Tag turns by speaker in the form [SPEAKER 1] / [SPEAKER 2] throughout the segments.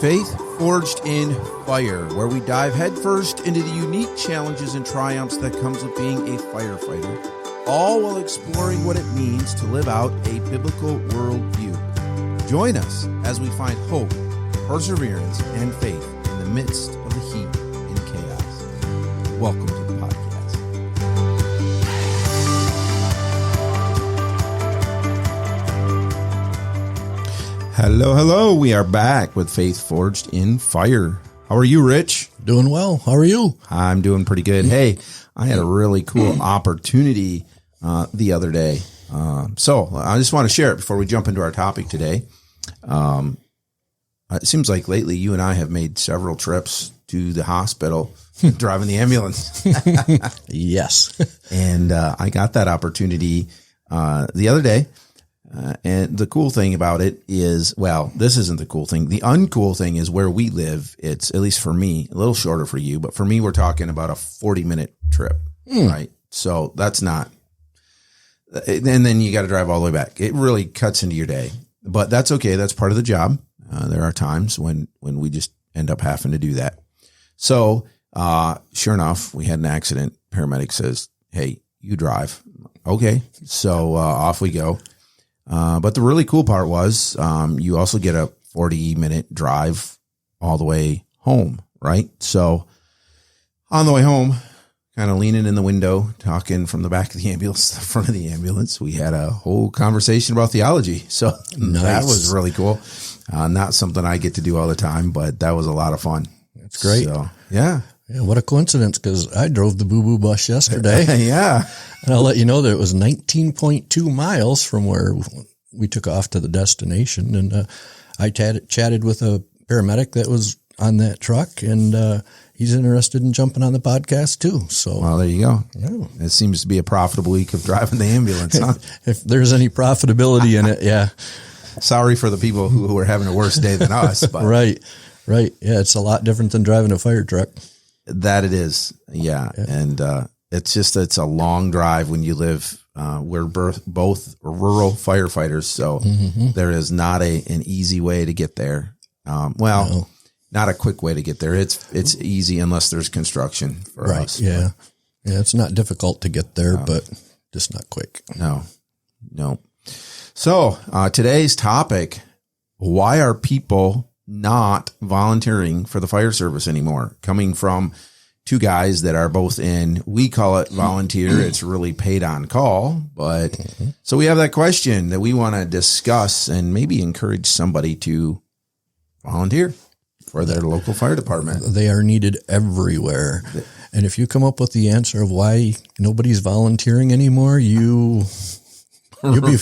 [SPEAKER 1] Faith Forged in Fire, where we dive headfirst into the unique challenges and triumphs that comes with being a firefighter, all while exploring what it means to live out a biblical worldview. Join us as we find hope, perseverance, and faith in the midst of the heat and chaos. Welcome to the podcast. Hello. We are back with Faith Forged in Fire. How are you, Rich?
[SPEAKER 2] Doing well. How are you?
[SPEAKER 1] I'm doing pretty good. Hey, I had a really cool opportunity the other day. So I just want to share it before we jump into our topic today. It seems like lately you and I have made several trips to the hospital driving the ambulance.
[SPEAKER 2] Yes.
[SPEAKER 1] And I got that opportunity the other day. And the cool thing about it is, well, this isn't the cool thing. The uncool thing is where we live. It's, at least for me, a little shorter for you, but for me, we're talking about a 40-minute trip, right? So that's not, and then you got to drive all the way back. It really cuts into your day, but that's okay. That's part of the job. There are times when we just end up having to do that. So, sure enough, we had an accident. Paramedic says, "Hey, you drive." Okay. So, off we go. But the really cool part was, you also get a 40-minute drive all the way home, right? So on the way home, kind of leaning in the window, talking from the back of the ambulance to the front of the ambulance, we had a whole conversation about theology. So
[SPEAKER 2] nice.
[SPEAKER 1] That was really cool. Not something I get to do all the time, but that was a lot of fun.
[SPEAKER 2] That's great.
[SPEAKER 1] So, yeah.
[SPEAKER 2] Yeah, what a coincidence, because I drove the Boo-Boo bus yesterday.
[SPEAKER 1] Yeah.
[SPEAKER 2] And I'll let you know that it was 19.2 miles from where we took off to the destination. And I chatted with a paramedic that was on that truck, and he's interested in jumping on the podcast too. So,
[SPEAKER 1] well, there you go.
[SPEAKER 2] Yeah.
[SPEAKER 1] It seems to be a profitable week of driving the ambulance, huh?
[SPEAKER 2] If there's any profitability in it, yeah.
[SPEAKER 1] Sorry for the people who are having a worse day than us. But
[SPEAKER 2] Right. Yeah, it's a lot different than driving a fire truck.
[SPEAKER 1] That it is. Yeah. And it's a long drive when you live. We're both rural firefighters, so there is not an easy way to get there. No. Not a quick way to get there. It's easy unless there's construction for us.
[SPEAKER 2] Yeah. Yeah, it's not difficult to get there, but just not quick.
[SPEAKER 1] No. So today's topic: why are people not volunteering for the fire service anymore? Coming from two guys that are both in, we call it volunteer. It's really paid on call, but so we have that question that we want to discuss and maybe encourage somebody to volunteer for their local fire department.
[SPEAKER 2] They are needed everywhere. And if you come up with the answer of why nobody's volunteering anymore, you'll be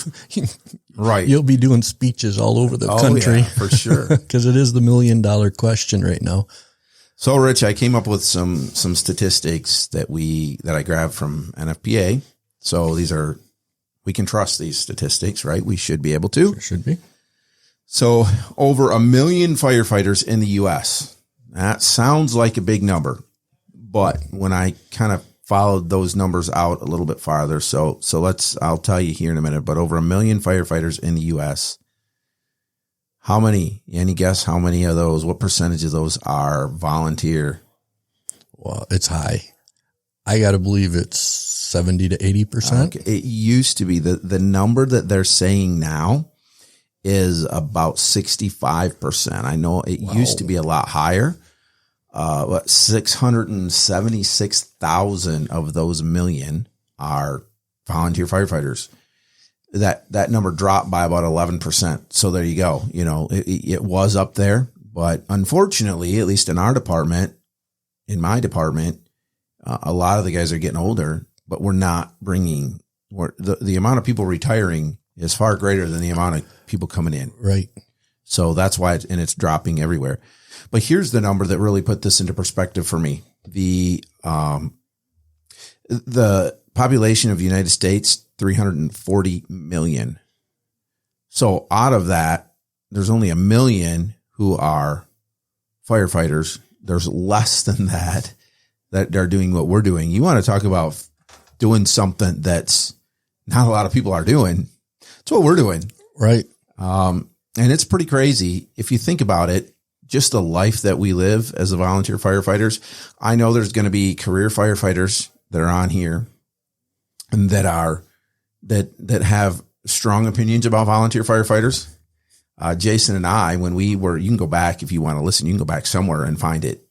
[SPEAKER 1] right.
[SPEAKER 2] You'll be doing speeches all over the country,
[SPEAKER 1] yeah, for sure.
[SPEAKER 2] Because it is the $1 million question right now.
[SPEAKER 1] So, Rich, I came up with some statistics that I grabbed from NFPA. So we can trust these statistics, right? We should be able to.
[SPEAKER 2] Sure should be.
[SPEAKER 1] So over 1 million firefighters in the U.S. That sounds like a big number, but when I kind of followed those numbers out a little bit farther, so I'll tell you here in a minute, but over 1 million firefighters in the U.S., how many, any guess how many of those, what percentage of those are volunteer?
[SPEAKER 2] Well, it's high. I got to believe it's 70 to 80%.
[SPEAKER 1] Okay. It used to be the number that they're saying now is about 65%. I know it used to be a lot higher. 676,000 of those million are volunteer firefighters. That number dropped by about 11%. So there you go. You know, it was up there, but unfortunately, at least in our department, in my department, a lot of the guys are getting older, but we're not bringing the amount of people retiring is far greater than the amount of people coming in.
[SPEAKER 2] Right.
[SPEAKER 1] So that's why it's dropping everywhere. But here's the number that really put this into perspective for me. The population of the United States, 340 million. So out of that, there's only 1 million who are firefighters. There's less than that are doing what we're doing. You want to talk about doing something that's not a lot of people are doing. It's what we're doing.
[SPEAKER 2] Right.
[SPEAKER 1] And it's pretty crazy. If you think about it, just the life that we live as a volunteer firefighters. I know there's going to be career firefighters that are on here and that have strong opinions about volunteer firefighters. Jason and I, when we were, you can go back if you want to listen, you can go back somewhere and find it.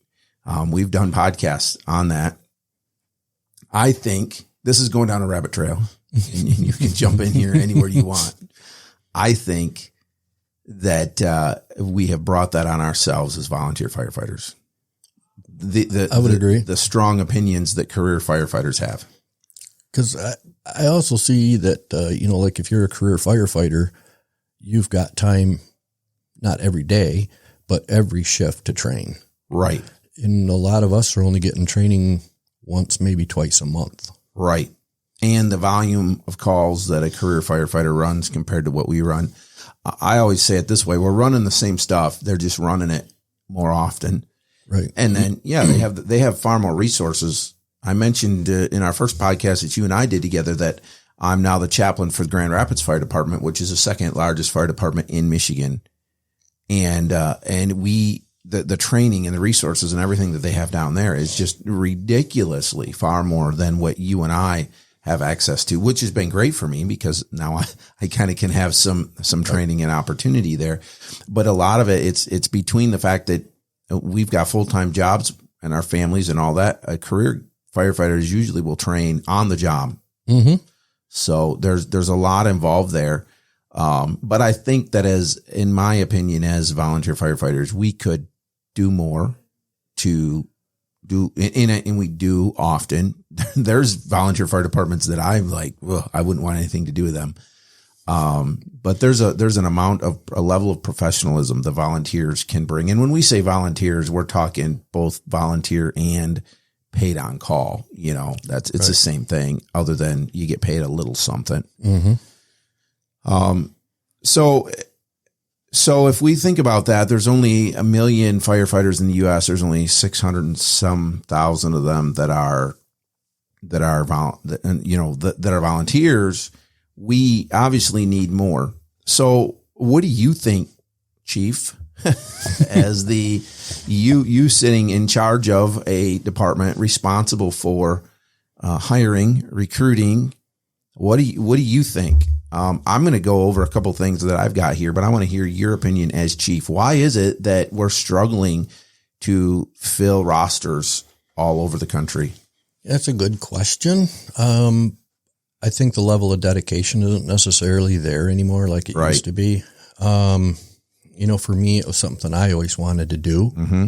[SPEAKER 1] We've done podcasts on that. I think this is going down a rabbit trail, and you can jump in here anywhere you want. I think that we have brought that on ourselves as volunteer firefighters.
[SPEAKER 2] I would agree.
[SPEAKER 1] The strong opinions that career firefighters have.
[SPEAKER 2] Because I also see that, like if you're a career firefighter, you've got time, not every day, but every shift to train.
[SPEAKER 1] Right.
[SPEAKER 2] And a lot of us are only getting training once, maybe twice a month.
[SPEAKER 1] Right. And the volume of calls that a career firefighter runs compared to what we run. I always say it this way. We're running the same stuff. They're just running it more often.
[SPEAKER 2] Right.
[SPEAKER 1] And then, they have far more resources. I mentioned in our first podcast that you and I did together that I'm now the chaplain for the Grand Rapids Fire Department, which is the second largest fire department in Michigan. And the training and the resources and everything that they have down there is just ridiculously far more than what you and I have access to, which has been great for me because now I kind of can have some training and opportunity there. But a lot of it, it's between the fact that we've got full-time jobs and our families and all that. A career firefighters usually will train on the job.
[SPEAKER 2] Mm-hmm.
[SPEAKER 1] So there's a lot involved there. But I think that in my opinion, as volunteer firefighters, we could do more to do and we do often. There's volunteer fire departments that I'm like, I wouldn't want anything to do with them. But there's an amount of a level of professionalism the volunteers can bring. And when we say volunteers, we're talking both volunteer and paid on call. It's right. The same thing other than you get paid a little something.
[SPEAKER 2] Mm-hmm.
[SPEAKER 1] So if we think about that, there's only 1 million firefighters in the U.S. There's only 600 and some thousand of them that are volunteers. We obviously need more. So what do you think, Chief, as you sitting in charge of a department responsible for hiring, recruiting? What do you think? I'm going to go over a couple of things that I've got here, but I want to hear your opinion as chief. Why is it that we're struggling to fill rosters all over the country?
[SPEAKER 2] That's a good question. I think the level of dedication isn't necessarily there anymore like it used to be. For me, it was something I always wanted to do.
[SPEAKER 1] Mm-hmm.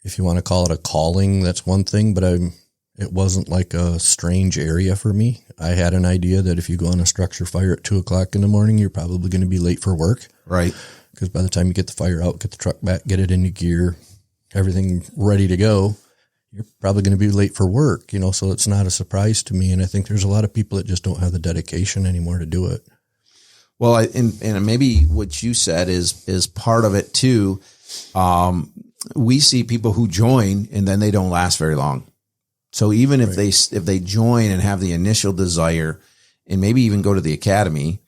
[SPEAKER 2] If you want to call it a calling, that's one thing, but it wasn't like a strange area for me. I had an idea that if you go on a structure fire at 2:00 in the morning, you're probably going to be late for work.
[SPEAKER 1] Right.
[SPEAKER 2] Because by the time you get the fire out, get the truck back, get it into gear, everything ready to go, you're probably going to be late for work, so it's not a surprise to me. And I think there's a lot of people that just don't have the dedication anymore to do it.
[SPEAKER 1] Well, and maybe what you said is part of it too. We see people who join and then they don't last very long. So even if they join and have the initial desire and maybe even go to the academy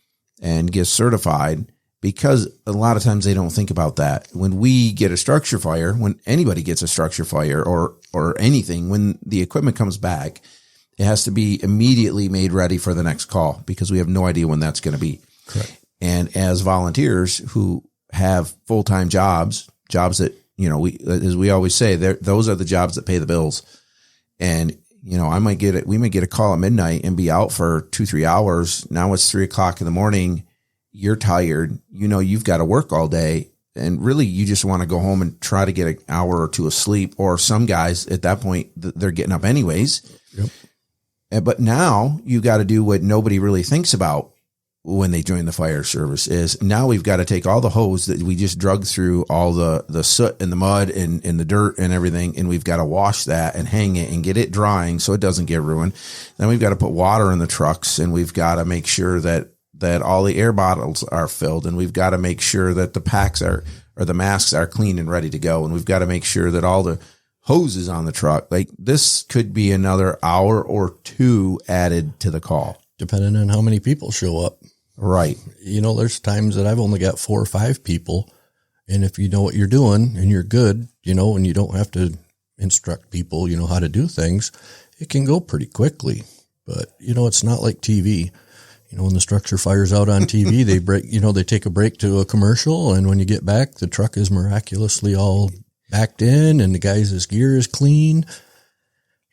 [SPEAKER 1] and get certified, because a lot of times they don't think about that. When we get a structure fire, when anybody gets a structure fire or anything, when the equipment comes back, it has to be immediately made ready for the next call because we have no idea when that's going to be.
[SPEAKER 2] Correct.
[SPEAKER 1] And as volunteers who have full-time jobs that, as we always say, those are the jobs that pay the bills. And, we might get a call at midnight and be out for 2-3 hours. Now it's 3:00 in the morning. You're tired. You've got to work all day. And really you just want to go home and try to get an hour or two of sleep. Or some guys at that point, they're getting up anyways.
[SPEAKER 2] Yep.
[SPEAKER 1] But now you got to do what nobody really thinks about when they join the fire service is now we've got to take all the hose that we just drug through all the soot and the mud and the dirt and everything. And we've got to wash that and hang it and get it drying so it doesn't get ruined. Then we've got to put water in the trucks and we've got to make sure that all the air bottles are filled. And we've got to make sure that the packs or the masks are clean and ready to go. And we've got to make sure that all the hoses on the truck, like this could be another hour or two added to the call.
[SPEAKER 2] Depending on how many people show up.
[SPEAKER 1] Right.
[SPEAKER 2] There's times that I've only got 4 or 5 people And if you know what you're doing and you're good, and you don't have to instruct people, how to do things, it can go pretty quickly. But, it's not like TV. When the structure fires out on TV, they break, they take a break to a commercial. And when you get back, the truck is miraculously all backed in and the guy's gear is clean.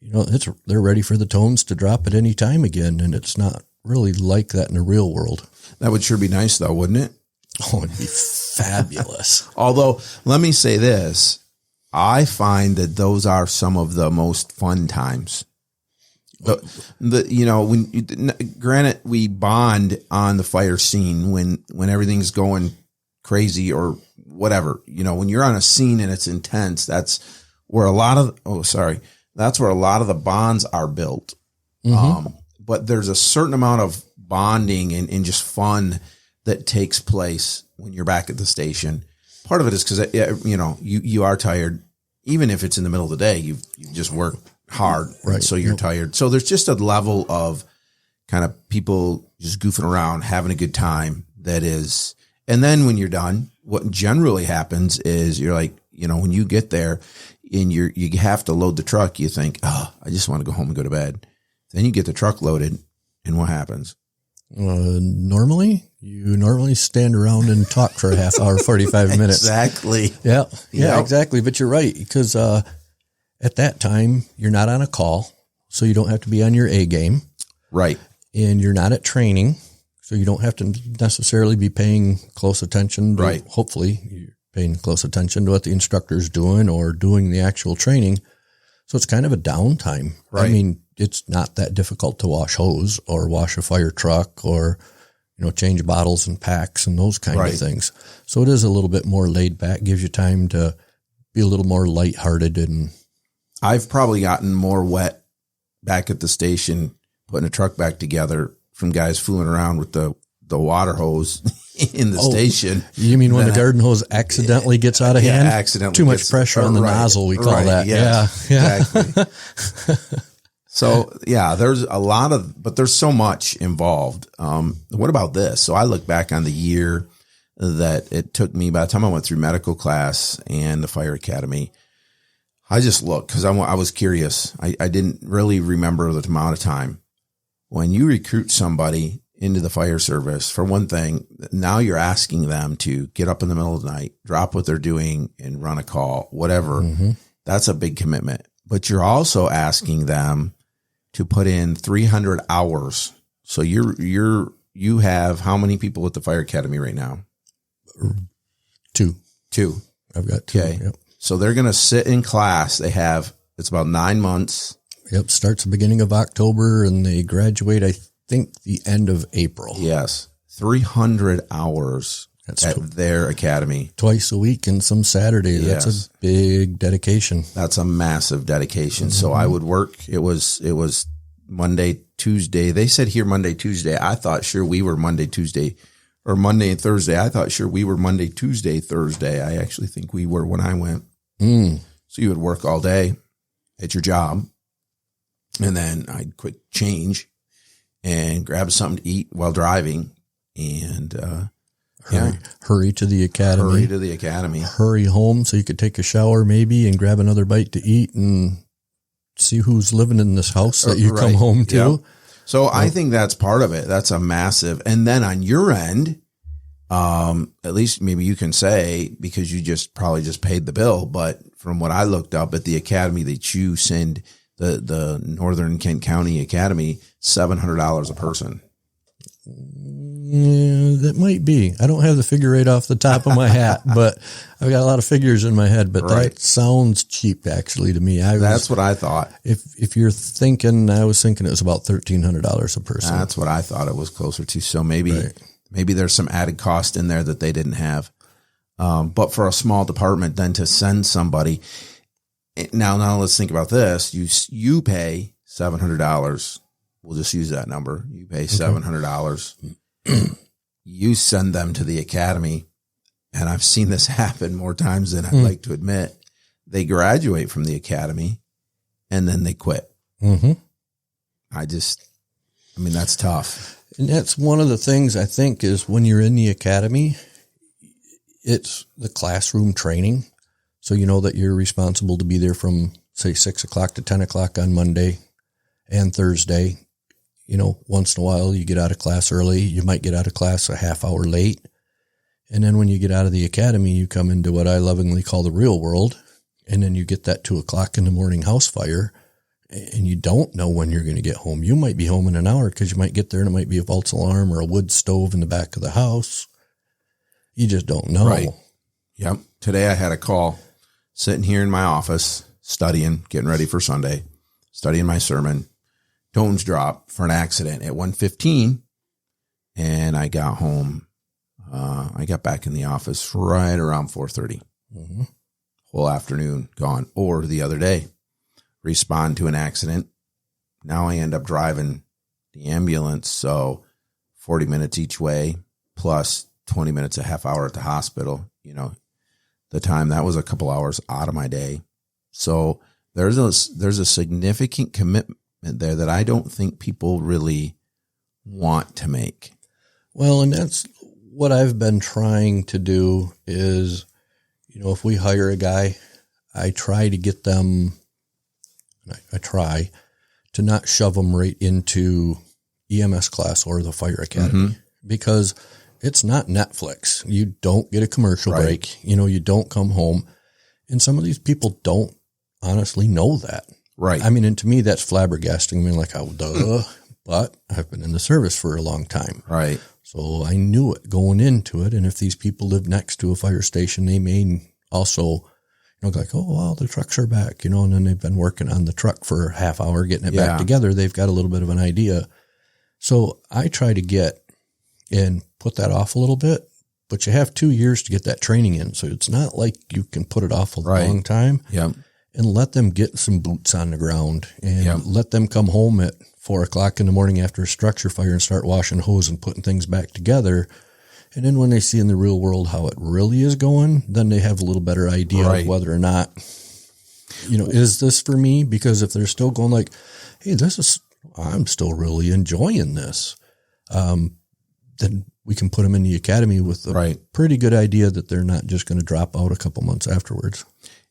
[SPEAKER 2] They're ready for the tones to drop at any time again. And it's not really like that in the real world.
[SPEAKER 1] That would sure be nice though, wouldn't it?
[SPEAKER 2] Oh, it'd be fabulous.
[SPEAKER 1] Although, let me say this. I find that those are some of the most fun times. Granted, we bond on the fire scene when everything's going crazy or whatever. When you're on a scene and it's intense, that's where a lot of the bonds are built. Mm-hmm. But there's a certain amount of bonding and just fun that takes place when you're back at the station. Part of it is because, you are tired. Even if it's in the middle of the day, you just worked hard. Right. So you're tired. So there's just a level of kind of people just goofing around, having a good time that is. And then when you're done, what generally happens is you're like, when you get there and you have to load the truck, you think, I just want to go home and go to bed. Then you get the truck loaded. And what happens?
[SPEAKER 2] Normally stand around and talk for a half hour, 45 minutes.
[SPEAKER 1] Exactly.
[SPEAKER 2] Yeah, exactly. But you're right. Because, at that time you're not on a call, so you don't have to be on your A game.
[SPEAKER 1] Right.
[SPEAKER 2] And you're not at training, so you don't have to necessarily be paying close attention.
[SPEAKER 1] Right.
[SPEAKER 2] Hopefully you're paying close attention to what the instructor's doing or doing the actual training. So it's kind of a downtime.
[SPEAKER 1] Right.
[SPEAKER 2] I mean, it's not that difficult to wash hose or wash a fire truck or, change bottles and packs and those kind of things. So it is a little bit more laid back, gives you time to be a little more lighthearted. And
[SPEAKER 1] I've probably gotten more wet back at the station, putting a truck back together from guys fooling around with the water hose in the station.
[SPEAKER 2] You mean when the garden hose accidentally gets out of hand?
[SPEAKER 1] Accidentally.
[SPEAKER 2] Too much pressure on the nozzle, we call that.
[SPEAKER 1] Yes,
[SPEAKER 2] yeah.
[SPEAKER 1] Exactly. So, but there's so much involved. What about this? So I look back on the year that it took me, by the time I went through medical class and the fire academy, I just looked because I was curious. I didn't really remember the amount of time. When you recruit somebody into the fire service, for one thing, now you're asking them to get up in the middle of the night, drop what they're doing and run a call, whatever. Mm-hmm. That's a big commitment. But you're also asking them to put in 300 hours. So you have how many people at the fire academy right now?
[SPEAKER 2] Two. I've got two.
[SPEAKER 1] Okay.
[SPEAKER 2] Yep.
[SPEAKER 1] So they're going to sit in class. It's about 9 months.
[SPEAKER 2] Yep. Starts the beginning of October and they graduate, I think, the end of April.
[SPEAKER 1] Yes. 300 hours at their academy.
[SPEAKER 2] Twice a week and some Saturday. That's a big dedication.
[SPEAKER 1] That's a massive dedication. Mm-hmm. So I would work. It was Monday, Tuesday. They said here Monday, Tuesday. I thought sure we were Monday, Tuesday, or Monday and Thursday. I thought sure we were Monday, Tuesday, Thursday. I actually think we were when I went. So you would work all day at your job, and then I'd quick change and grab something to eat while driving, and
[SPEAKER 2] hurry to the academy. Hurry home so you could take a shower maybe and grab another bite to eat and see who's living in this house that you come home to.
[SPEAKER 1] Yep. So I think that's part of it. That's a massive. And then on your end, at least maybe you can say, because you probably paid the bill, but from what I looked up at the academy that you send, the Northern Kent County Academy, $700 a person.
[SPEAKER 2] Yeah, that might be. I don't have the figure right off the top of my hat, but I've got a lot of figures in my head, but that sounds cheap actually to me.
[SPEAKER 1] That's what I thought.
[SPEAKER 2] If you're thinking, I was thinking it was about $1,300 a person.
[SPEAKER 1] That's what I thought it was closer to. So maybe there's some added cost in there that they didn't have. But for a small department, then to send somebody now let's think about this. You pay $700. We'll just use that number. You pay $700. You send them to the academy, and I've seen this happen more times than I'd like to admit. They graduate from the academy, and then they quit. Mm-hmm. That's tough.
[SPEAKER 2] And that's one of the things I think is when you're in the academy, It's the classroom training. So you know that you're responsible to be there from, say, 6 o'clock to 10 o'clock on Monday and Thursday. You know, once in a while you get out of class early. You might get out of class a half hour late. And then when you get out of the academy, you come into what I lovingly call the real world. And then you get that 2 o'clock in the morning house fire, and you don't know when you're going to get home. You might be home in an hour because you might get there and it might be a false alarm or a wood stove in the back of the house. You just don't know.
[SPEAKER 1] Right. Yep. Today I had a call sitting here in my office, studying, getting ready for Sunday, studying my sermon. Tones dropped for an accident at 1:15, and I got home. I got back in the office right around 4:30. Mm-hmm. Whole afternoon gone. Or the other day, respond to an accident. Now I end up driving the ambulance, so 40 minutes each way, plus 20 minutes, a half hour at the hospital. You know, the time that was a couple hours out of my day. So there's a significant commitment there that I don't think people really want to make. Well,
[SPEAKER 2] and that's what I've been trying to do is, you know, if we hire a guy, I try to get them, I try to not shove them right into EMS class or the fire academy, because it's not Netflix. You don't get a commercial break. You know, you don't come home. And some of these people don't honestly know that.
[SPEAKER 1] Right.
[SPEAKER 2] I mean, and to me, that's flabbergasting. I mean, like, oh, duh. But I've been in the service for a long time.
[SPEAKER 1] Right.
[SPEAKER 2] So I knew it going into it. And if these people live next to a fire station, they may also, you know, like, oh, well, the trucks are back, you know, and then they've been working on the truck for a half hour, getting it back together. They've got a little bit of an idea. So I try to get and put that off a little bit, but you have 2 years to get that training in. So it's not like you can put it off a long time.
[SPEAKER 1] Yep.
[SPEAKER 2] And let them get some boots on the ground and let them come home at 4 o'clock in the morning after a structure fire and start washing hose and putting things back together. And then when they see in the real world how it really is going, then they have a little better idea of whether or not, you know, is this for me? Because if they're still going like, hey, I'm still really enjoying this, then we can put them in the academy with a pretty good idea that they're not just going to drop out a couple months afterwards.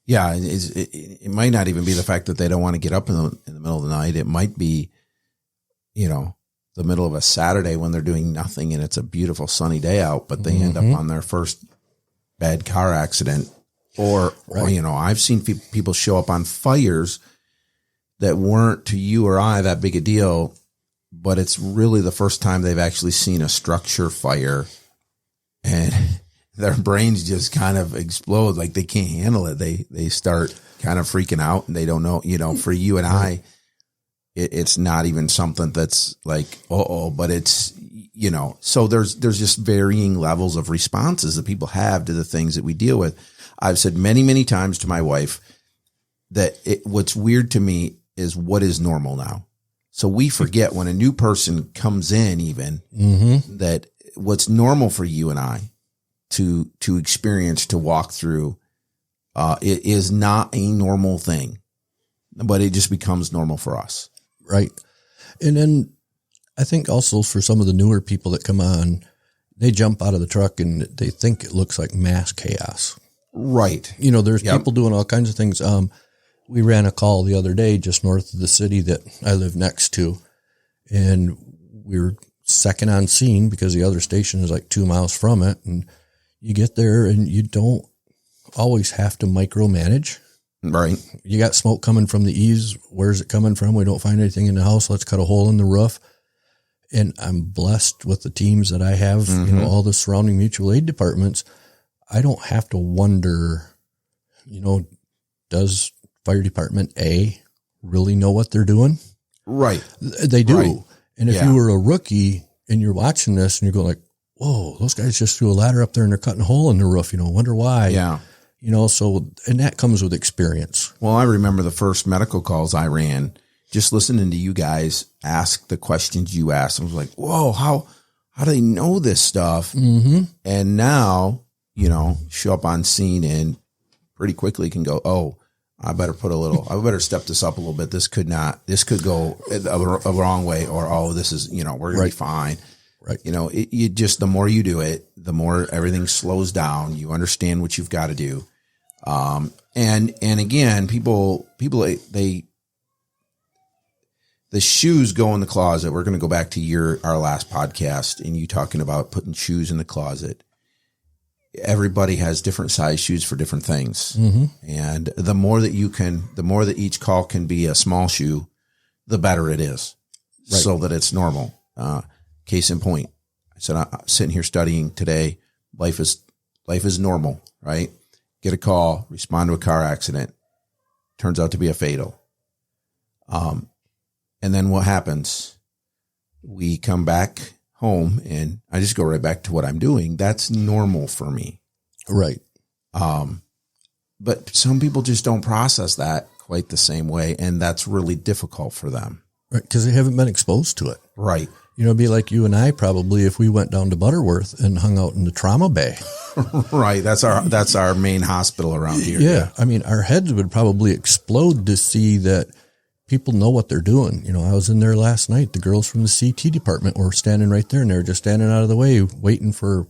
[SPEAKER 1] Yeah, it might not even be the fact that they don't want to get up in the middle of the night. It might be, you know, the middle of a Saturday when they're doing nothing and it's a beautiful sunny day out, but they end up on their first bad car accident. Or you know, I've seen people show up on fires that weren't to you or I that big a deal, but it's really the first time they've actually seen a structure fire, and their brains just kind of explode. Like they can't handle it. They start kind of freaking out, and they don't know, you know, for you and I, it's not even something that's like, but it's, you know, so there's just varying levels of responses that people have to the things that we deal with. I've said many, many times to my wife that what's weird to me is what is normal now. So we forget when a new person comes in, even that what's normal for you and I to experience, to walk through, it is not a normal thing, but it just becomes normal for us.
[SPEAKER 2] Right. And then I think also for some of the newer people that come on, they jump out of the truck and they think it looks like mass chaos.
[SPEAKER 1] Right.
[SPEAKER 2] You know, there's people doing all kinds of things. We ran a call the other day just north of the city that I live next to, and we were second on scene because the other station is like 2 miles from it. And you get there and you don't always have to micromanage.
[SPEAKER 1] Right.
[SPEAKER 2] You got smoke coming from the eaves. Where's it coming from? We don't find anything in the house. Let's cut a hole in the roof. And I'm blessed with the teams that I have, you know, all the surrounding mutual aid departments. I don't have to wonder, you know, does fire department A really know what they're doing?
[SPEAKER 1] Right.
[SPEAKER 2] They do. Right. And if you were a rookie and you're watching this and you're going like, whoa, those guys just threw a ladder up there and they're cutting a hole in the roof, you know, wonder why.
[SPEAKER 1] Yeah.
[SPEAKER 2] You know, so, and that comes with experience.
[SPEAKER 1] Well, I remember the first medical calls I ran, just listening to you guys ask the questions you asked. I was like, whoa, how do they know this stuff? And now, you know, show up on scene and pretty quickly can go, oh, I better step this up a little bit. This could go a wrong way, or, oh, this is, you know, we're going to be fine.
[SPEAKER 2] Right.
[SPEAKER 1] You know, you just, the more you do it, the more everything slows down. You understand what you've got to do. And again, people, the shoes go in the closet. We're going to go back to our last podcast and you talking about putting shoes in the closet. Everybody has different size shoes for different things. Mm-hmm. And the more that each call can be a small shoe, the better it is. Right. So that it's normal. Case in point, I said, I'm sitting here studying today. Life is normal, right? Get a call, respond to a car accident. Turns out to be a fatal. And then what happens? We come back home and I just go right back to what I'm doing. That's normal for me.
[SPEAKER 2] Right.
[SPEAKER 1] But some people just don't process that quite the same way. And that's really difficult for them.
[SPEAKER 2] Right. Because they haven't been exposed to it.
[SPEAKER 1] Right.
[SPEAKER 2] You know, it'd be like you and I probably if we went down to Butterworth and hung out in the trauma bay.
[SPEAKER 1] Right. That's our main hospital around here.
[SPEAKER 2] Yeah. I mean, our heads would probably explode to see that people know what they're doing. You know, I was in there last night. The girls from the CT department were standing right there and they were just standing out of the way waiting for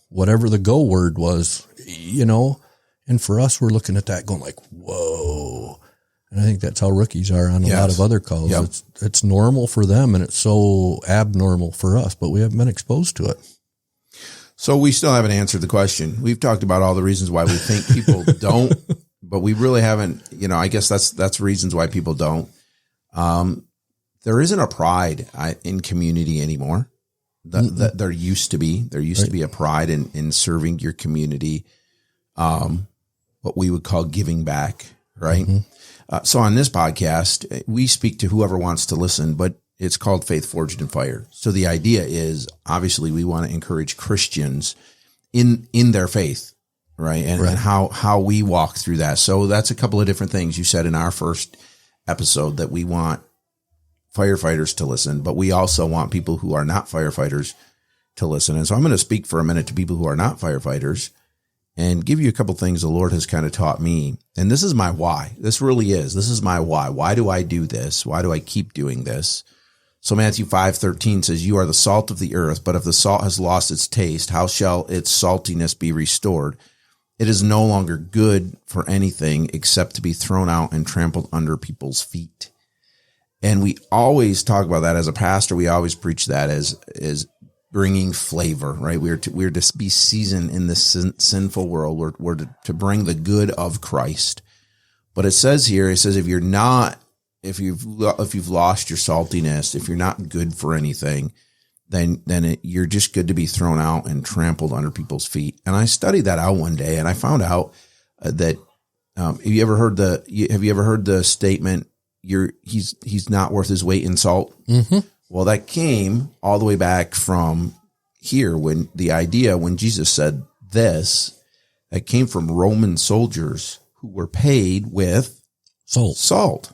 [SPEAKER 2] whatever the go word was, you know. And for us, we're looking at that going like, whoa. And I think that's how rookies are on a lot of other calls. Yep. It's normal for them and it's so abnormal for us, but we haven't been exposed to it.
[SPEAKER 1] So we still haven't answered the question. We've talked about all the reasons why we think people don't, but we really haven't, you know, I guess that's reasons why people don't. There isn't a pride in community anymore. That there used to be. There used to be a pride in serving your community, what we would call giving back, right? Mm-hmm. So on this podcast, we speak to whoever wants to listen, but it's called Faith Forged in Fire. So the idea is obviously we want to encourage Christians in their faith, right? And how we walk through that. So that's a couple of different things. You said in our first episode that we want firefighters to listen, but we also want people who are not firefighters to listen. And so I'm going to speak for a minute to people who are not firefighters and give you a couple things the Lord has kind of taught me. And this is my why. This really is. This is my why. Why do I do this? Why do I keep doing this? So Matthew 5:13 says, you are the salt of the earth, but if the salt has lost its taste, how shall its saltiness be restored? It is no longer good for anything except to be thrown out and trampled under people's feet. And we always talk about that as a pastor. We always preach that as bringing flavor, right? We're to be seasoned in this sinful world. We're to bring the good of Christ. But it says here, if you've lost your saltiness, if you're not good for anything, then you're just good to be thrown out and trampled under people's feet. And I studied that out one day and I found out that, have you ever heard the statement, he's not worth his weight in salt? Mm-hmm. Well, that came all the way back from here when Jesus said this, that came from Roman soldiers who were paid with salt.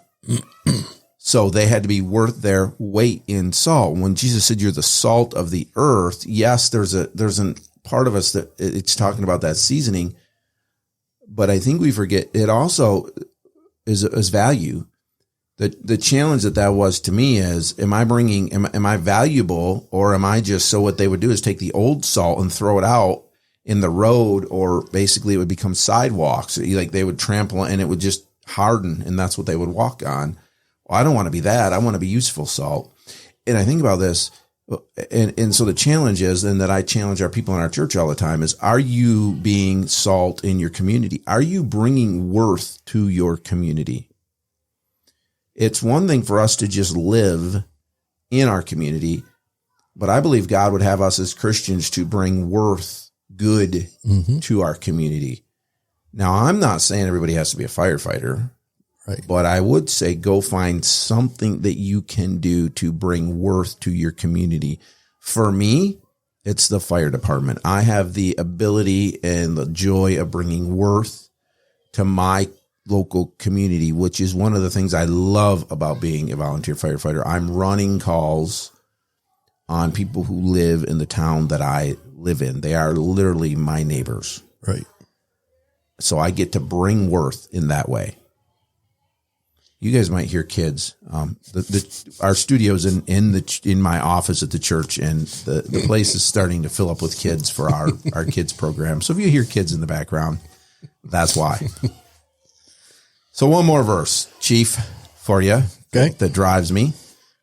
[SPEAKER 1] So they had to be worth their weight in salt. When Jesus said you're the salt of the earth, yes, there's a part of us that it's talking about that seasoning, but I think we forget it also is value. The challenge that was to me is, am I valuable, or am I just, so what they would do is take the old salt and throw it out in the road, or basically it would become sidewalks. Like they would trample and it would just harden and that's what they would walk on. Well, I don't want to be that. I want to be useful salt. And I think about this. And so the challenge is, and that I challenge our people in our church all the time is, are you being salt in your community? Are you bringing worth to your community? It's one thing for us to just live in our community, but I believe God would have us as Christians to bring worth, good to our community. Now, I'm not saying everybody has to be a firefighter, right? But I would say go find something that you can do to bring worth to your community. For me, it's the fire department. I have the ability and the joy of bringing worth to my local community, which is one of the things I love about being a volunteer firefighter. I'm running calls on people who live in the town that I live in. They are literally my neighbors.
[SPEAKER 2] Right.
[SPEAKER 1] So I get to bring worth in that way. You guys might hear kids. Our studio's in my office at the church, and the place is starting to fill up with kids for our kids program. So if you hear kids in the background, that's why. So one more verse, Chief, for you,
[SPEAKER 2] okay,
[SPEAKER 1] that drives me.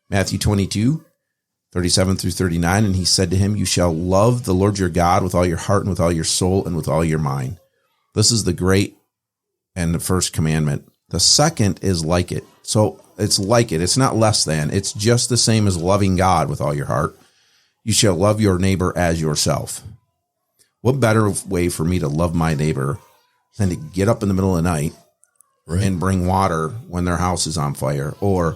[SPEAKER 1] Matthew 22:37-39, and he said to him, "You shall love the Lord your God with all your heart and with all your soul and with all your mind. This is the great and the first commandment. The second is like it." So it's like it. It's not less than. It's just the same as loving God with all your heart. You shall love your neighbor as yourself. What better way for me to love my neighbor than to get up in the middle of the night and bring water when their house is on fire, or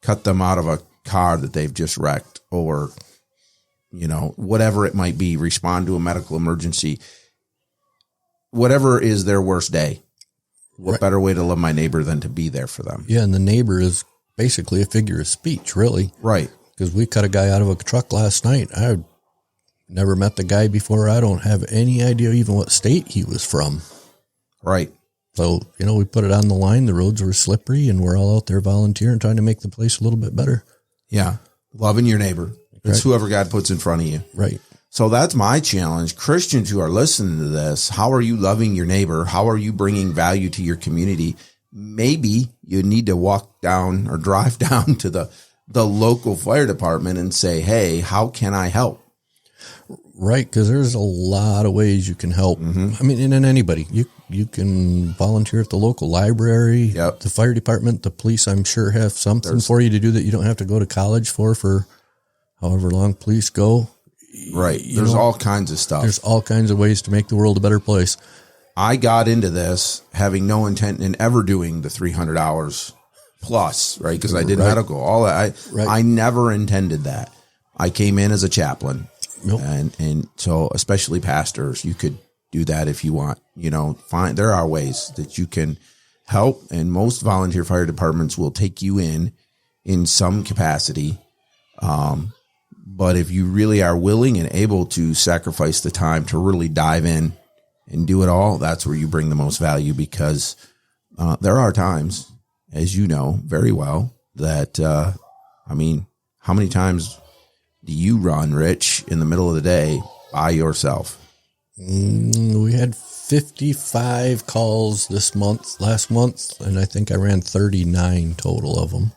[SPEAKER 1] cut them out of a car that they've just wrecked, or, whatever it might be, respond to a medical emergency, whatever is their worst day. What better way to love my neighbor than to be there for them?
[SPEAKER 2] Yeah, and the neighbor is basically a figure of speech, really.
[SPEAKER 1] Right.
[SPEAKER 2] Because we cut a guy out of a truck last night. I never met the guy before. I don't have any idea even what state he was from.
[SPEAKER 1] Right.
[SPEAKER 2] So, we put it on the line. The roads were slippery, and we're all out there volunteering, trying to make the place a little bit better.
[SPEAKER 1] Yeah. Loving your neighbor. It's whoever God puts in front of you.
[SPEAKER 2] Right.
[SPEAKER 1] So that's my challenge. Christians who are listening to this, how are you loving your neighbor? How are you bringing value to your community? Maybe you need to walk down or drive down to the local fire department and say, "Hey, how can I help?"
[SPEAKER 2] Right, because there's a lot of ways you can help. Mm-hmm. I mean, and anybody. You can volunteer at the local library, the fire department, the police, I'm sure, have something for you to do that you don't have to go to college for however long police go.
[SPEAKER 1] Right. There's all kinds of stuff.
[SPEAKER 2] There's all kinds of ways to make the world a better place.
[SPEAKER 1] I got into this having no intent in ever doing the 300 hours plus, right? Because I did medical. All that. I never intended that. I came in as a chaplain.
[SPEAKER 2] Nope.
[SPEAKER 1] And so especially pastors, you could do that if you want, there are ways that you can help. And most volunteer fire departments will take you in some capacity. But if you really are willing and able to sacrifice the time to really dive in and do it all, that's where you bring the most value, because there are times, as you know very well, that, how many times do you run, Rich, in the middle of the day by yourself?
[SPEAKER 2] We had 55 calls last month, and I think I ran 39 total of them.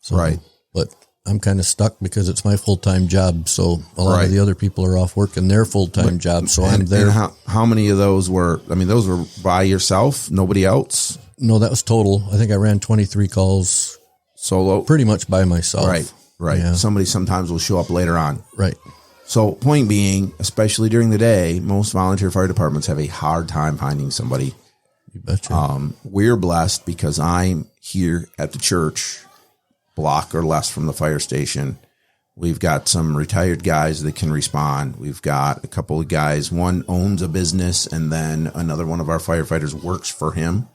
[SPEAKER 2] So,
[SPEAKER 1] right.
[SPEAKER 2] But I'm kind of stuck because it's my full-time job. So a lot of the other people are off working their full-time jobs. So I'm there.
[SPEAKER 1] And how many of those were, those were by yourself? Nobody else?
[SPEAKER 2] No, that was total. I think I ran 23 calls
[SPEAKER 1] solo,
[SPEAKER 2] pretty much by myself.
[SPEAKER 1] Right.
[SPEAKER 2] Yeah.
[SPEAKER 1] Somebody sometimes will show up later on.
[SPEAKER 2] Right.
[SPEAKER 1] So point being, especially during the day, most volunteer fire departments have a hard time finding somebody.
[SPEAKER 2] You betcha.
[SPEAKER 1] We're blessed because I'm here at the church, block or less from the fire station. We've got some retired guys that can respond. We've got a couple of guys. One owns a business, and then another one of our firefighters works for him.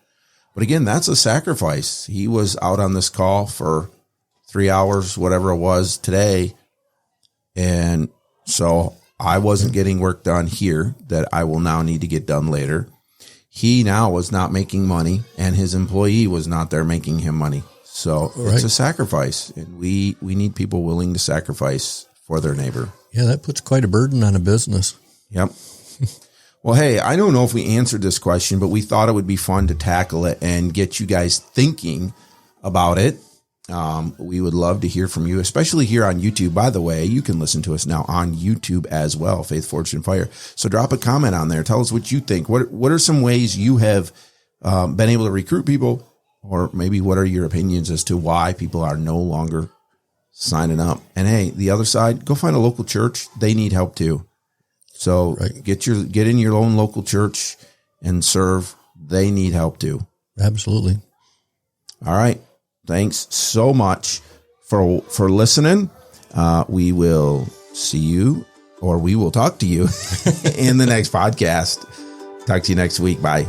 [SPEAKER 1] But again, that's a sacrifice. He was out on this call for 3 hours, whatever it was today. And so I wasn't getting work done here that I will now need to get done later. He now was not making money, and his employee was not there making him money. So it's a sacrifice, and we need people willing to sacrifice for their neighbor.
[SPEAKER 2] Yeah, that puts quite a burden on a business.
[SPEAKER 1] Yep. Well, hey, I don't know if we answered this question, but we thought it would be fun to tackle it and get you guys thinking about it. We would love to hear from you, especially here on YouTube. By the way, you can listen to us now on YouTube as well, Faith, Fortune, Fire. So drop a comment on there. Tell us what you think. What are some ways you have been able to recruit people, or maybe what are your opinions as to why people are no longer signing up? And hey, the other side, go find a local church. They need help too. So get in your own local church and serve. They need help too.
[SPEAKER 2] Absolutely.
[SPEAKER 1] All right. Thanks so much for listening. We will see you, or we will talk to you in the next podcast. Talk to you next week. Bye.